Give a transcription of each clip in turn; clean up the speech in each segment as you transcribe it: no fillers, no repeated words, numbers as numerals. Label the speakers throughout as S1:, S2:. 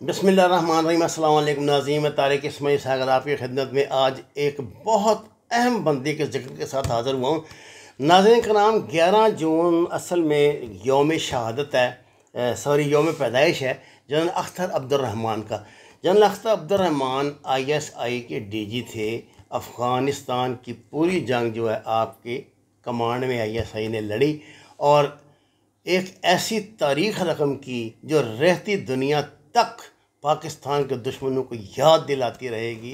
S1: बिस्मिल्लाहिर्रहमानिर्रहीम। अस्सलाम वालेकुम नाज़रीन, मैं तारिक इसमाइल सागर आपकी खिदमत में आज एक बहुत अहम बंदे के ज़िक्र के साथ हाज़िर हुआ हूँ। नाज़रीन का नाम 11 जून असल में यौम शहादत है, यौम पैदाइश है जनरल अख्तर अब्दुर्रहमान का। जनरल अख्तर अब्दुर्रहमान ISI के DG थे। अफ़गानिस्तान की पूरी जंग जो है आपके कमांड में ISI ने लड़ी और एक ऐसी तारीख़ रकम की जो रहती दुनिया तक पाकिस्तान के दुश्मनों को याद दिलाती रहेगी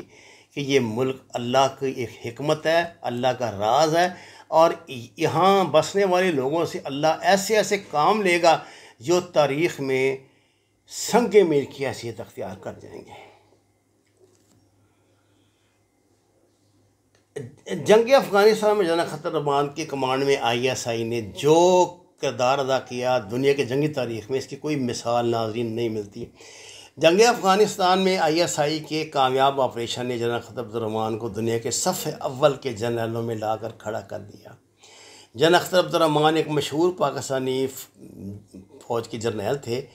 S1: कि ये मुल्क अल्लाह की एक हिकमत है, अल्लाह का राज है और यहाँ बसने वाले लोगों से अल्लाह ऐसे ऐसे काम लेगा जो तारीख़ में संग मील की हैसियत अख्तियार कर जाएंगे। जंग अफ़गानिस्तान में जनरल अख्तर अब्दुर्रहमान के कमांड में ISI ने जो किरदार अदा किया, दुनिया की जंगी तारीख़ में इसकी कोई मिसाल नाज़रीन नहीं मिलती। जंग अफ़गानिस्तान में ISI के कामयाब ऑपरेशन ने जनरल अख्तर अब्दुर्रहमान को दुनिया के सफ़े अव्वल के जनरलों में लाकर खड़ा कर दिया। जनरल अख्तर अब्दुर्रहमान एक मशहूर पाकिस्तानी फ़ौज के जर्नल थे।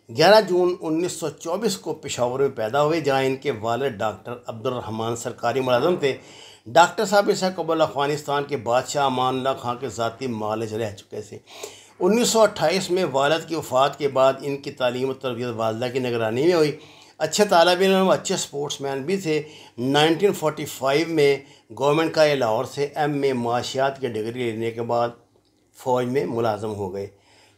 S1: 11 जून 1924 को पेशावर में पैदा हुए, जहाँ इनके वालिद डॉक्टर अब्दुर्रहमान सरकारी मुलाज़िम थे। डॉक्टर साहब इससे कबल अफ़गानिस्तान के बादशाह अमान अल्लाह खां के ज़ाती मालिज रह चुके थे। 1928 में वालिद की वफ़ात के बाद इनकी तालीम और तरबियत वालिदा की निगरानी में हुई। अच्छे तालिब इल्म, अच्छे स्पोर्ट्समैन भी थे। 1945 में गवर्नमेंट का लाहौर से MA माशियात की डिग्री लेने के बाद फ़ौज में मुलाज़म हो गए।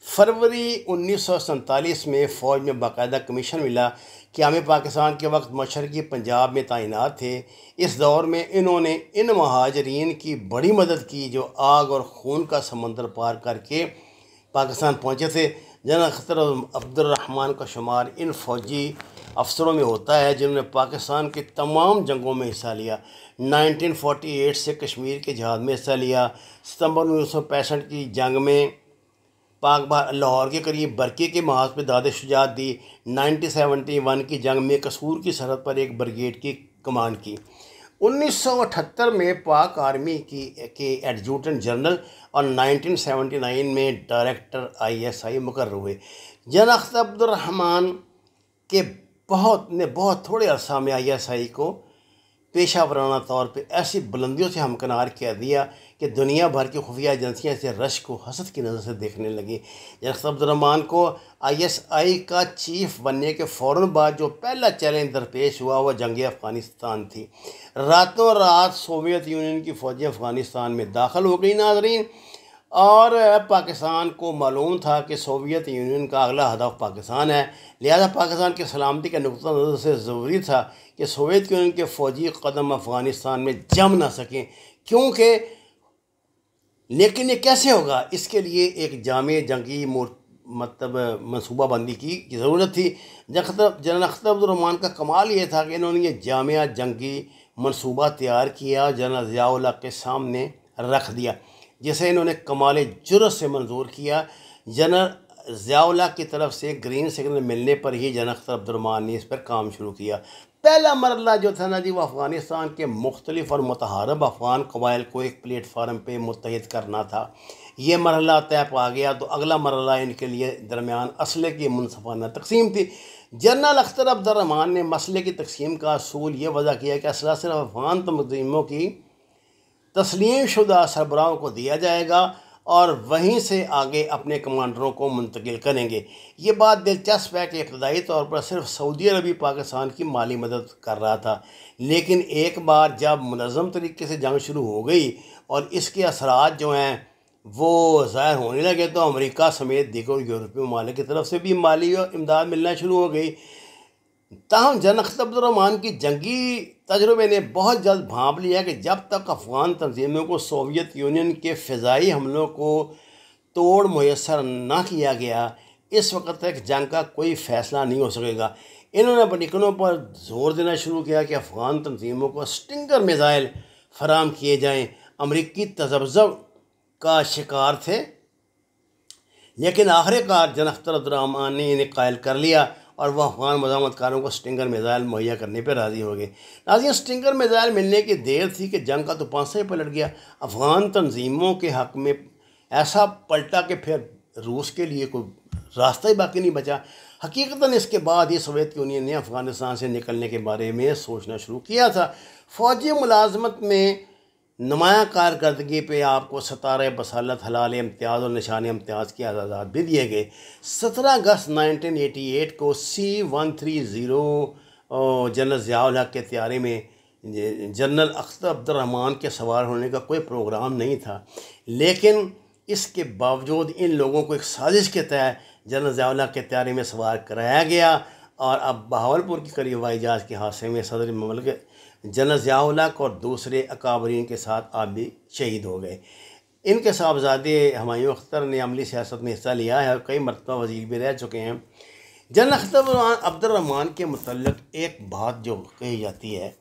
S1: फरवरी 1947 में फ़ौज में बाकायदा कमीशन मिला। क़याम पाकिस्तान के वक्त मशरक़ी पंजाब में तैनात थे। इस दौर में इन्होंने इन महाजरीन की बड़ी मदद की जो आग और खून का समंदर पार करके पाकिस्तान पहुँचे थे। जनरल अख्तर अब्दुर्रहमान का शुमार इन फ़ौजी अफसरों में होता है जिन्होंने पाकिस्तान की तमाम जंगों में हिस्सा लिया। 1948 से कश्मीर के जहाद में हिस्सा लिया। सितंबर 1965 की जंग में लाहौर के करीब बरके के महाज पर दाद शुजात दी। 1971 की जंग में कसूर की सरहद पर एक ब्रिगेड की कमान की। 1978 में पाक आर्मी के एडजुटेंट जनरल और 1979 में डायरेक्टर ISI मुकर्रर हुए। जनरल अख्तर अब्दुर्रहमान के बहुत थोड़े अरसा में ISI को पेशा वराना तौर पर ऐसी बुलंदियों से हमकिनार किया दिया कि दुनिया भर की खुफिया एजेंसियाँ इसे रश को हसद की नज़र से देखने लगी। जनरल अख्तर अब्दुर्रहमान को ISI का चीफ बनने के फ़ौरन बाद जो पहला चैलेंज दरपेश हुआ वह जंग अफ़गानिस्तान थी। रातों रात सोवियत यूनियन की फ़ौजें अफ़गानिस्तान में दाखिल हो गई नाज़रीन, और पाकिस्तान को मालूम था कि सोवियत यूनियन का अगला हदफ पाकिस्तान है। लिहाजा पाकिस्तान की सलामती के नुक़्ता नज़र से ज़रूरी था कि सोवियत यूनियन के फ़ौजी कदम अफ़गानिस्तान में जम ना सकें, क्योंकि लेकिन ये कैसे होगा, इसके लिए एक जामे जंगी मनसूबाबंदी की ज़रूरत थी। जनरल अख्तर अब्दुर्रहमान का कमाल ये था कि इन्होंने ये जामिया जंगी मनसूबा तैयार किया, जनरल ज़िया-उल हक़ के सामने रख दिया, जिसे इन्होंने कमाल जुर्रत से मंजूर किया। जनरल ज़िया-उल हक़ की तरफ से ग्रीन सिग्नल मिलने पर ही जनरल अख्तर अब्दुर्रहमान ने इस पर काम शुरू किया। पहला मरला जो था ना जी, वो अफ़गानिस्तान के मुख्तलिफ और मुतहारब अफ़गान कबाइल को एक प्लेटफार्म पे मुत्तहिद करना था। ये मरहला तय पा गया तो अगला मरहला इनके लिए दरमियान असले की मुनसफ़ाना तकसीम थी। जनरल अख्तर अब्दुर्रहमान ने मसले की तकसीम का असूल ये वज़ा किया कि असला सिर्फ अफ़गान तंज़ीमों की तस्लीम शुदा सरबराहों को दिया जाएगा और वहीं से आगे अपने कमांडरों को मुंतकिल करेंगे। ये बात दिलचस्प है कि इब्तदाई तौर पर सिर्फ सऊदी अरब ही पाकिस्तान की माली मदद कर रहा था, लेकिन एक बार जब मुनज़्ज़म तरीके से जंग शुरू हो गई और इसके असरात जो हैं वो ज़ाहिर होने लगे तो अमेरिका समेत दीगर यूरोपीय ममालिक की तरफ से भी माली और इमदाद मिलना शुरू हो गई। ताहम जनरल अख्तर अब्दुर्रहमान की जंगी तजुर्बे ने बहुत जल्द भांप लिया कि जब तक अफ़गान तंजीमों को सोवियत यूनियन के फ़िज़ाई हमलों को तोड़ मुयसर न किया गया, इस वक्त तक जंग का कोई फ़ैसला नहीं हो सकेगा। इन्होंने बटिकनों पर जोर देना शुरू किया कि अफ़गान तंजीमों को स्टिंगर मिज़ाइल फराम किए जाएँ। अमरीकी तज़ब्ज़ुब का शिकार थे, लेकिन आखिरकार जनरल अख्तर अब्दुर्रहमान ने इन्हें कायल कर लिया और वह अफ़गान मज़ामतकारों को स्टिंगर मिज़ाइल मुहैया करने पर राज़ी हो गए। नाज़रीन, स्टिंगर मिज़ाइल मिलने की देर थी कि जंग का तो पांसा ही पलट गया। अफ़गान तंजीमों के हक़ में ऐसा पलटा कि फिर रूस के लिए कोई रास्ता ही बाकी नहीं बचा। हकीकतन इसके बाद ही सोवियत यूनियन ने अफ़गानिस्तान से निकलने के बारे में सोचना शुरू किया था। फ़ौजी मुलाजमत में नुमाया कारकर्दगी पे आपको सतारे बसालत हलाल इम्तियाज़ और निशान इम्तियाज़ के आज़ाद भी दिए गए। 17 अगस्त 1988 को C-130 जनरल ज़िया-उल हक़ के तैयारे में जनरल अख्तर अब्दुर्रहमान के सवार होने का कोई प्रोग्राम नहीं था, लेकिन इसके बावजूद इन लोगों को एक साजिश के तहत जनरल ज़िया-उल हक़ के तैयारे में सवार कराया गया और अब बहावलपुर के करीब हवाई जहाज़ के हादसे में सदर ममलिकत जनरल ज़िया-उल हक़ और दूसरे अकाबरीन के साथ आप भी शहीद हो गए। इनके साहबजादे हुमायूं अख्तर ने अमली सियासत में हिस्सा लिया है और कई मरतबा वज़ीर भी रह चुके हैं। जनरल अख्तर अब्दुर्रहमान के मुतल्लिक़ एक बात जो कही जाती है,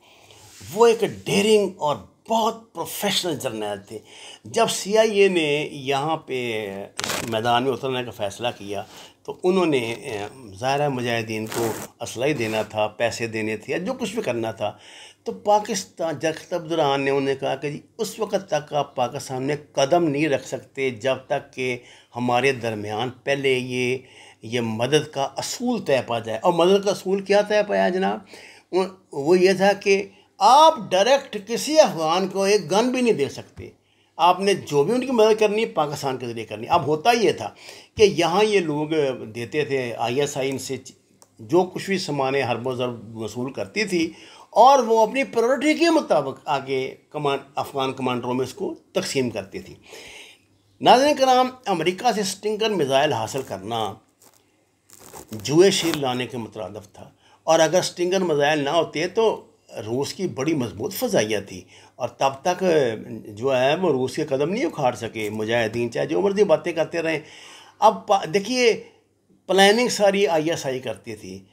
S1: वो एक डेयरिंग और बहुत प्रोफेशनल जर्नैल थे। जब CIA ने यहाँ पे मैदान में उतरने का फ़ैसला किया तो उन्होंने ज़ाहिर मुजाहिदीन को असला ही देना था, पैसे देने थे या जो कुछ भी करना था। तो पाकिस्तान जनरल अब्दुर्रहमान ने उन्हें कहा कि जी उस वक़्त तक आप पाकिस्तान में कदम नहीं रख सकते जब तक कि हमारे दरमियान पहले ये मदद का असूल तय पा जाए। और मदद का असूल क्या तय पाया जनाब? वो ये था कि आप डायरेक्ट किसी अफगान को एक गन भी नहीं दे सकते। आपने जो भी उनकी मदद करनी है पाकिस्तान के ज़रिए करनी। अब होता ये था कि यहाँ ये लोग देते थे, ISI इनसे जो कुछ भी सामान हरबो ज़रब वसूल करती थी और वो अपनी प्रायोरिटी के मुताबिक आगे अफ़गान कमांडरों में इसको तकसीम करती थी। नाज़रीन कराम, अमेरिका से स्टिंगर मिज़ाइल हासिल करना जुए शीर लाने के मुतरादिफ था, और अगर स्टिंगर मिज़ाइल ना होते तो रूस की बड़ी मजबूत फ़ज़ाइया थी और तब तक जो है वो रूस के कदम नहीं उखाड़ सके मुजाहिदीन, चाहे जो मर्जी बातें करते रहें। अब देखिए प्लानिंग सारी ISI करती थी,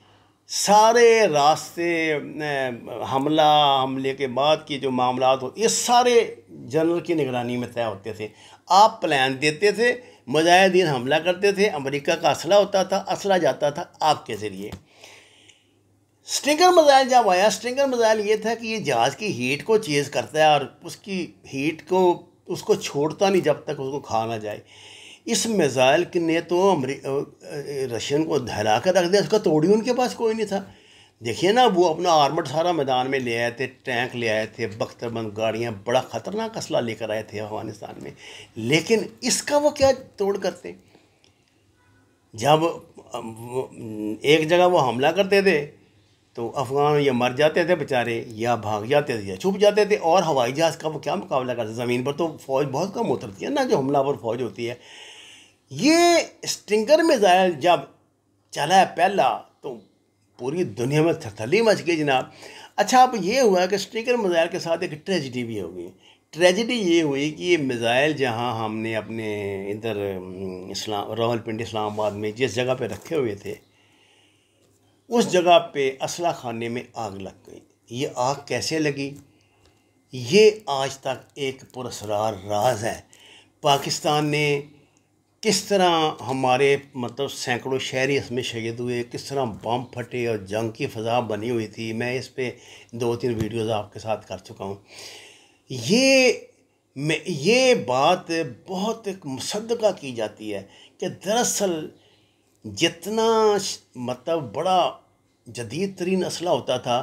S1: सारे रास्ते हमले के बाद की जो मामलात हो ये सारे जनरल की निगरानी में तय होते थे। आप प्लान देते थे, मुजाहिदीन हमला करते थे, अमेरिका का असला होता था, असला जाता था आपके ज़रिए। स्टिंगर मिज़ाइल जब आया, स्टिंगर मिज़ाइल ये था कि ये जहाज़ की हीट को चेज़ करता है और उसकी हीट को उसको छोड़ता नहीं जब तक उसको खा ना जाए। इस मिज़ाइल ने तो रशियन को दहला कर रख दिया, उसका तोड़ी उनके पास कोई नहीं था। देखिए ना, वो अपना आर्मड सारा मैदान में ले आए थे, टैंक ले आए थे, बख्तरबंद गाड़ियाँ, बड़ा ख़तरनाक असला लेकर आए थे अफ़गानिस्तान में, लेकिन इसका वो क्या तोड़ करते। जब एक जगह वो हमला करते थे तो अफ़गान या मर जाते थे बेचारे, या भाग जाते थे या छुप जाते थे, और हवाई जहाज़ का वो क्या मुकाबला करते। ज़मीन पर तो फ़ौज बहुत कम उतरती है ना, जो हमलावर फ़ौज होती है। ये स्टिंगर मिज़ाइल जब चला है पहला तो पूरी दुनिया में थरथली मच गई जनाब। अच्छा, अब ये हुआ कि स्टिंगर मिज़ाइल के साथ एक ट्रेजिडी भी हो गई। ट्रेजिडी ये हुई कि ये मिज़ाइल जहाँ हमने अपने इधर रावलपिंडी इस्लामाबाद में जिस जगह पे रखे हुए थे, उस जगह पे असला खाने में आग लग गई। ये आग कैसे लगी, ये आज तक एक पुरअसरार राज है। पाकिस्तान ने किस तरह हमारे सैकड़ों शहरी इसमें शहीद हुए, किस तरह बम फटे और जंग की फ़ज़ा बनी हुई थी, मैं इस पे 2-3 वीडियोज़ आपके साथ कर चुका हूँ। ये बात बहुत एक मुसद्दक़ा की जाती है कि दरअसल जितना बड़ा जदीद तरीन असला होता था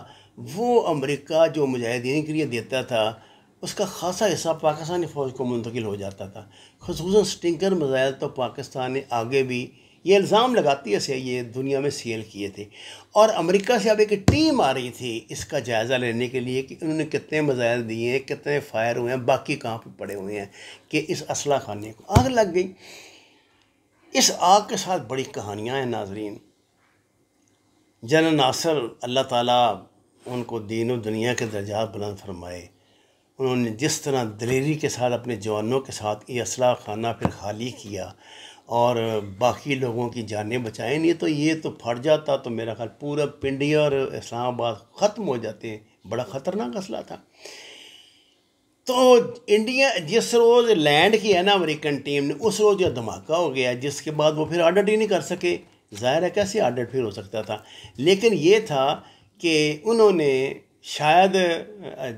S1: वो अमेरिका जो मुजाहिदीन के लिए देता था, उसका खासा हिस्सा पाकिस्तानी फ़ौज को मुंतकिल हो जाता था। ख़ुसूसन स्टिंगर मिज़ाइल तो पाकिस्तान ने आगे भी ये इल्ज़ाम लगाती है ये दुनिया में सेल किए थे, और अमेरिका से अब एक टीम आ रही थी इसका जायज़ा लेने के लिए कि उन्होंने कितने मिज़ाइल दिए हैं, कितने फायर हुए हैं, बाकी कहाँ पे पड़े हुए हैं, कि इस असला खाने को आग लग गई। इस आग के साथ बड़ी कहानियाँ हैं नाज़रीन। जनरल नासर, अल्लाह ताला उनको दीन और दुनिया के दर्जात बुलंद फरमाए, उन्होंने जिस तरह दिलेरी के साथ अपने जवानों के साथ ये असला खाना फिर खाली किया और बाकी लोगों की जानें बचाएं, नहीं तो ये तो फट जाता तो मेरा ख्याल पूरा पिंडी और इस्लामाबाद ख़त्म हो जाते। बड़ा ख़तरनाक असला था। तो इंडिया जिस रोज़ लैंड किया ना अमेरिकन टीम ने, उस रोज़ जो धमाका हो गया, जिसके बाद वो फिर ऑडिट ही नहीं कर सके। ज़ाहिर है कैसे ऑडिट फिर हो सकता था, लेकिन ये था कि उन्होंने शायद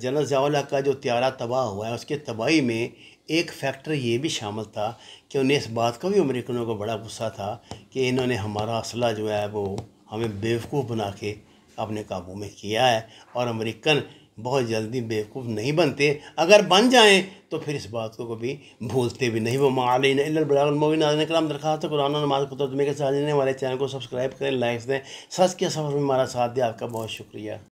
S1: जनरल ज़िया-उल-हक़ का जो त्यारा तबाह हुआ है उसके तबाही में एक फैक्टर ये भी शामिल था कि उन्हें इस बात का भी अमेरिकनों को बड़ा गुस्सा था कि इन्होंने हमारा असला जो है वो हमें बेवकूफ़ बना के अपने काबू में किया है, और अमेरिकन बहुत जल्दी बेवकूफ़ नहीं बनते, अगर बन जाएं तो फिर इस बात को कभी भूलते भी नहीं। वो मालिन इल्लल कलाम दरखास्त कुरान नमाज को तुम्हें के साथ हमारे चैनल को सब्सक्राइब करें, लाइक्स दें, सच के सफ़र में हमारा साथ दें। आपका बहुत शुक्रिया।